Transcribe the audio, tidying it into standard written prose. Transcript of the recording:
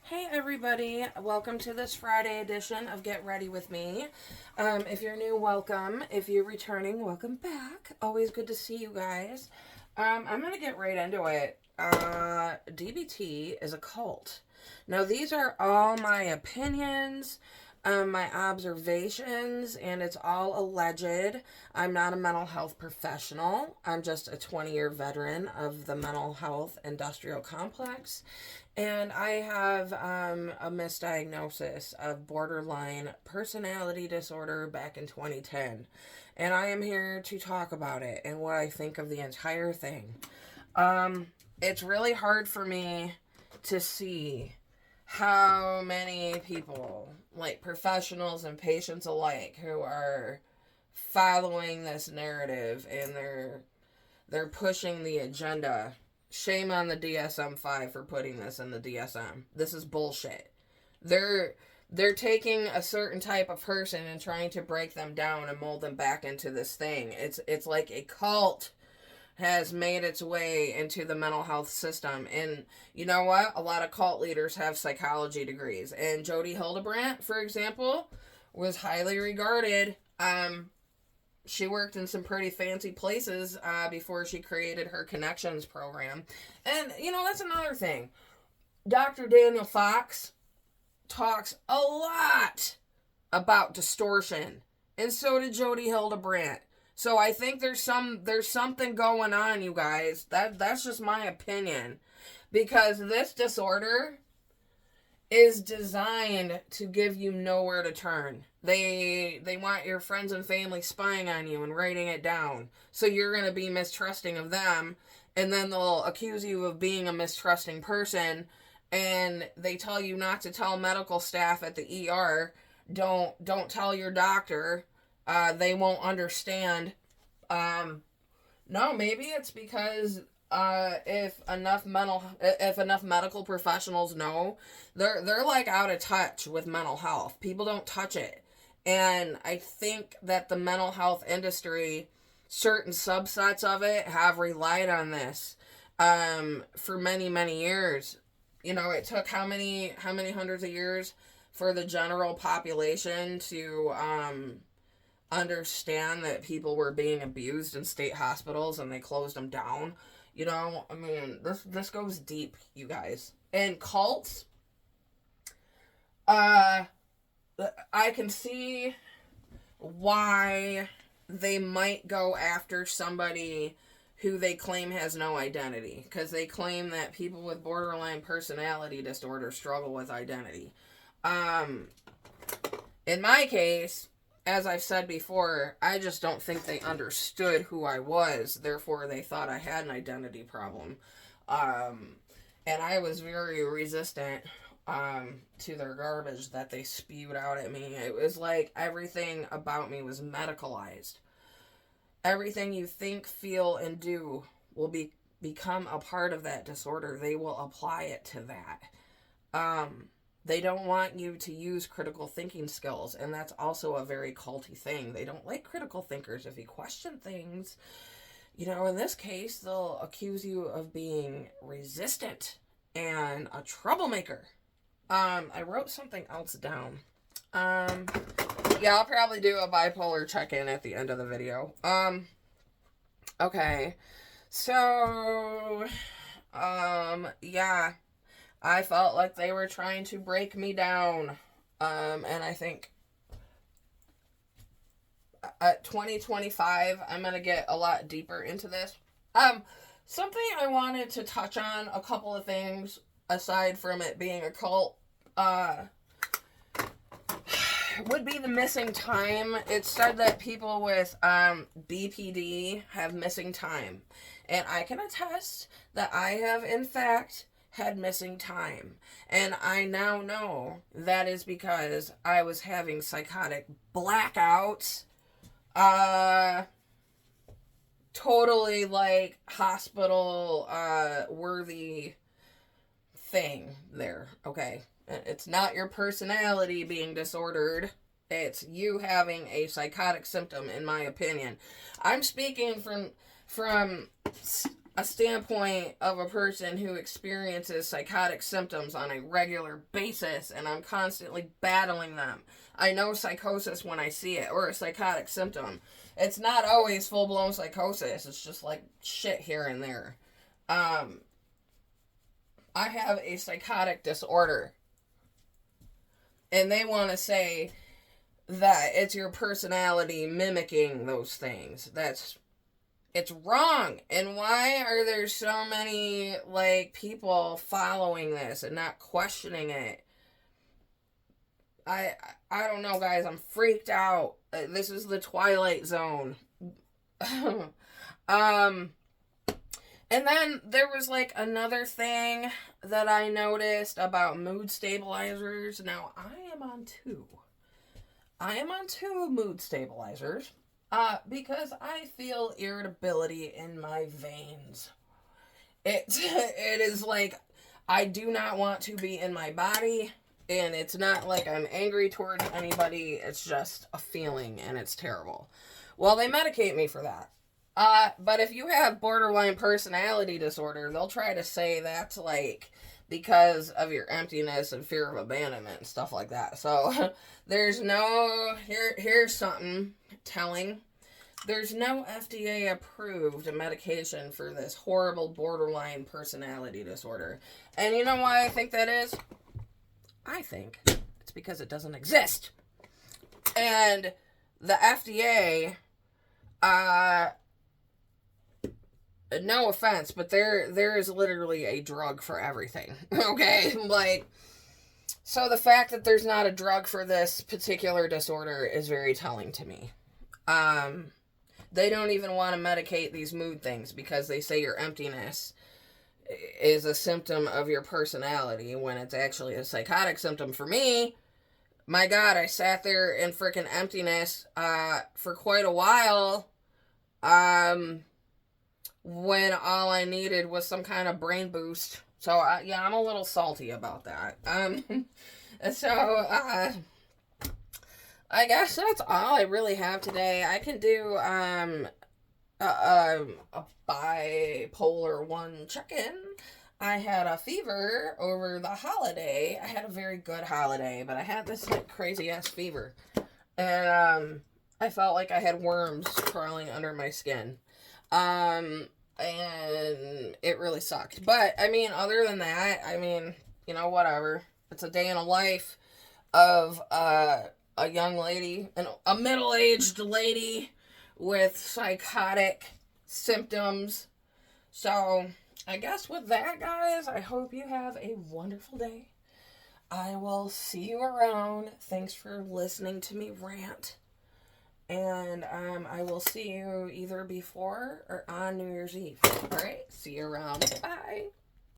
Hey everybody, welcome to this Friday edition of Get Ready With Me. If you're new, welcome. If you're returning, welcome back. Always good to see you guys. I'm going to get right into it. DBT is a cult. Now these are all my opinions, my observations, and it's all alleged. I'm not a mental health professional. I'm just a 20-year veteran of the mental health industrial complex. And I have a misdiagnosis of borderline personality disorder back in 2010. And I am here to talk about it and what I think of the entire thing. It's really hard for me to see how many people, like professionals and patients alike, who are following this narrative and they're pushing the agenda. Shame on the DSM-5 for putting this in the DSM. This is bullshit. They're taking a certain type of person and trying to break them down and mold them back into this thing. It's like a cult has made its way into the mental health system. And you know what? A lot of cult leaders have psychology degrees. And Jodi Hildebrandt, for example, was highly regarded. She worked in some pretty fancy places before she created her Connections program. And, you know, that's another thing. Dr. Daniel Fox talks a lot about distortion. And so did Jodi Hildebrandt. So I think there's something going on, you guys. That's just my opinion. Because this disorder is designed to give you nowhere to turn. They want your friends and family spying on you and writing it down. So you're going to be mistrusting of them, and then they'll accuse you of being a mistrusting person, and they tell you not to tell medical staff at the ER, don't tell your doctor, they won't understand. No, maybe it's because if enough medical professionals know, they're like out of touch with mental health. People don't touch it. And I think that the mental health industry, certain subsets of it, have relied on this for many, many years. You know, it took how many hundreds of years for the general population to understand that people were being abused in state hospitals, and they closed them down. You know, I mean, this goes deep, you guys. And cults, I can see why they might go after somebody who they claim has no identity. Because they claim that people with borderline personality disorder struggle with identity. In my case, as I've said before, I just don't think they understood who I was. Therefore, they thought I had an identity problem. And I was very resistant to their garbage that they spewed out at me. It was like everything about me was medicalized. Everything you think, feel, and do will become a part of that disorder. They will apply it to that. They don't want you to use critical thinking skills, and that's also a very culty thing. They don't like critical thinkers. If you question things, you know, in this case, they'll accuse you of being resistant and a troublemaker. I wrote something else down. Yeah, I'll probably do a bipolar check-in at the end of the video. Okay. So, yeah. I felt like they were trying to break me down. And I think at 2025, I'm going to get a lot deeper into this. Something I wanted to touch on, a couple of things, aside from it being a cult, would be the missing time. It said that people with BPD have missing time. And I can attest that I have, in fact, had missing time. And I now know that is because I was having psychotic blackouts. Totally like hospital worthy thing there. Okay. It's not your personality being disordered. It's you having a psychotic symptom, in my opinion. I'm speaking from a standpoint of a person who experiences psychotic symptoms on a regular basis, and I'm constantly battling them. I know psychosis when I see it, or a psychotic symptom. It's not always full-blown psychosis. It's just like shit here and there. I have a psychotic disorder. And they want to say that it's your personality mimicking those things. It's wrong. And why are there so many, like, people following this and not questioning it? I don't know, guys. I'm freaked out. This is the Twilight Zone. And then there was, like, another thing that I noticed about mood stabilizers. Now, I am on two mood stabilizers. Because I feel irritability in my veins. It is like, I do not want to be in my body, and it's not like I'm angry towards anybody, it's just a feeling, and it's terrible. Well, they medicate me for that. But if you have borderline personality disorder, they'll try to say that's like because of your emptiness and fear of abandonment and stuff like that. So there's no, here's something telling. There's no FDA approved medication for this horrible borderline personality disorder. And you know why I think that is? I think it's because it doesn't exist. And the FDA, no offense, but there is literally a drug for everything. Okay? Like, so the fact that there's not a drug for this particular disorder is very telling to me. They don't even want to medicate these mood things because they say your emptiness is a symptom of your personality when it's actually a psychotic symptom. For me, my God, I sat there in freaking emptiness for quite a while when all I needed was some kind of brain boost. So, yeah, I'm a little salty about that. I guess that's all I really have today. I can do a bipolar 1 check-in. I had a fever over the holiday. I had a very good holiday, but I had this like crazy ass fever. And I felt like I had worms crawling under my skin. And it really sucked. But I mean, other than that, I mean, you know, whatever. It's a day in a life of a young lady, a middle-aged lady with psychotic symptoms. So, I guess with that, guys, I hope you have a wonderful day. I will see you around. Thanks for listening to me rant. And I will see you either before or on New Year's Eve. Alright, see you around. Bye.